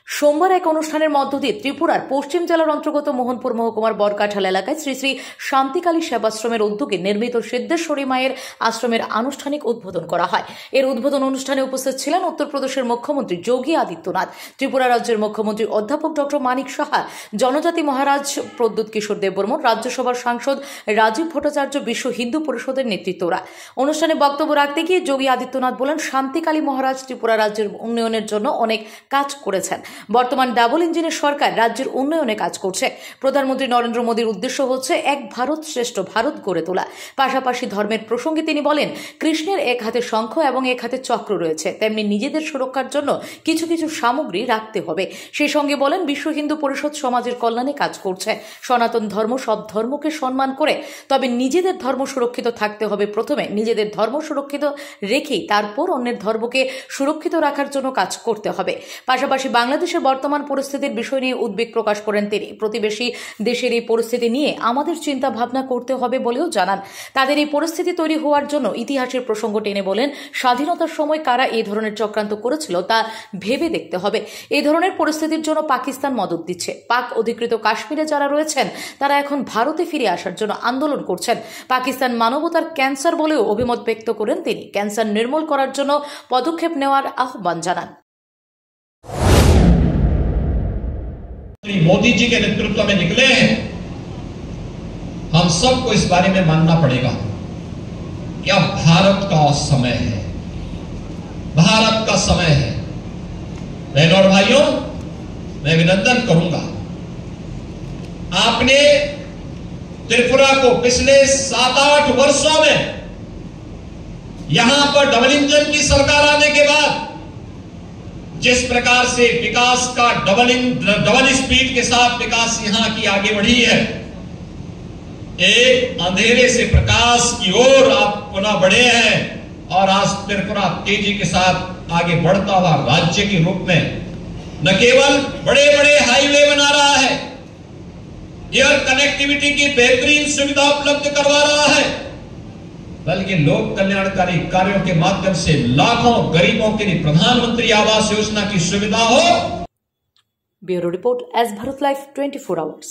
সোমবার এক অনুষ্ঠানের মধ্য দিয়ে ত্রিপুরার পশ্চিম জেলার অন্তর্গত মোহনপুর মহকুমার বরকাঠাল এলাকায় শ্রী শ্রী শান্তিকালী সেবাশ্রমের উদ্যোগে নির্মিত সিদ্ধেশ্বরী মায়ের আশ্রমের আনুষ্ঠানিক উদ্বোধন করা হয়। এর উদ্বোধন অনুষ্ঠানে উপস্থিত ছিলেন উত্তরপ্রদেশের মুখ্যমন্ত্রী যোগী আদিত্যনাথ, ত্রিপুরা রাজ্যের মুখ্যমন্ত্রী অধ্যাপক ডক্টর মানিক সাহা, জনজাতি মহারাজ প্রদ্যুৎ কিশোর দেববর্মন, রাজ্যসভার সাংসদ রাজীব ভট্টাচার্য, বিশ্ব হিন্দু পরিষদের নেতৃত্বরা। অনুষ্ঠানে বক্তব্য রাখতে গিয়ে যোগী আদিত্যনাথ বলেন, শান্তিকালী মহারাজ ত্রিপুরা রাজ্যের উন্নয়নের জন্য অনেক কাজ করেছেন। বর্তমান ডাবল ইঞ্জিনের সরকার রাজ্যের উন্নয়নে কাজ করছে। প্রধানমন্ত্রী নরেন্দ্র মোদীর উদ্দেশ্য হচ্ছে এক ভারত শ্রেষ্ঠ ভারত গড়ে তোলা। পাশাপাশি ধর্মের প্রসঙ্গে তিনি বলেন, কৃষ্ণের এক হাতে শঙ্খ এবং এক হাতে চক্র রয়েছে, তেমনি নিজেদের সুরক্ষার জন্য কিছু কিছু সামগ্রী রাখতে হবে। সেই সঙ্গে বলেন, বিশ্ব হিন্দু পরিষদ সমাজের কল্যাণে কাজ করছে। সনাতন ধর্ম সব ধর্মকে সম্মান করে, তবে নিজেদের ধর্ম সুরক্ষিত থাকতে হবে। প্রথমে নিজেদের ধর্ম সুরক্ষিত রেখেই তারপর অন্যের ধর্মকে সুরক্ষিত রাখার জন্য কাজ করতে হবে। পাশাপাশি বাংলাদেশের বর্তমান পরিস্থিতির বিষয় নিয়ে উদ্বেগ প্রকাশ করেন তিনি। প্রতিবেশী দেশের এই পরিস্থিতি নিয়ে আমাদের চিন্তা ভাবনা করতে হবে বলেও জানান। তাদের এই পরিস্থিতি তৈরি হওয়ার জন্য ইতিহাসের প্রসঙ্গ টেনে বলেন, স্বাধীনতার সময় কারা এই ধরনের চক্রান্ত করেছিল তা ভেবে দেখতে হবে। এই ধরনের পরিস্থিতির জন্য পাকিস্তান মদত দিচ্ছে। পাক অধিকৃত কাশ্মীরে যারা রয়েছেন তারা এখন ভারতে ফিরে আসার জন্য আন্দোলন করছেন। পাকিস্তান মানবতার ক্যান্সার বলেও অভিমত ব্যক্ত করেন তিনি। ক্যান্সার নির্মূল করার জন্য পদক্ষেপ নেওয়ার আহ্বান জানান। मोदी जी के नेतृत्व में निकले हैं, हम सबको इस बारे में मानना पड़ेगा कि अब भारत का समय है, भारत का समय है। बहनों और भाइयों, मैं विनंदन करूंगा, आपने त्रिपुरा को पिछले 7-8 वर्षों में यहां पर डबल इंजन की सरकार आने के बाद जिस प्रकार से विकास का डबल स्पीड के साथ विकास यहां की आगे बढ़ी है, एक अंधेरे से प्रकाश की ओर आप पुनः बढ़े हैं और आज त्रिपुरा तेजी के साथ आगे बढ़ता हुआ राज्य के रूप में न केवल बड़े बड़े हाईवे बना रहा है, एयर कनेक्टिविटी की बेहतरीन सुविधा उपलब्ध करवा रहा है, बल्कि लोक कल्याणकारी कार्यों के माध्यम से लाखों गरीबों के लिए प्रधानमंत्री आवास योजना की सुविधा हो। Bureau report, S Bharat live 24 hours.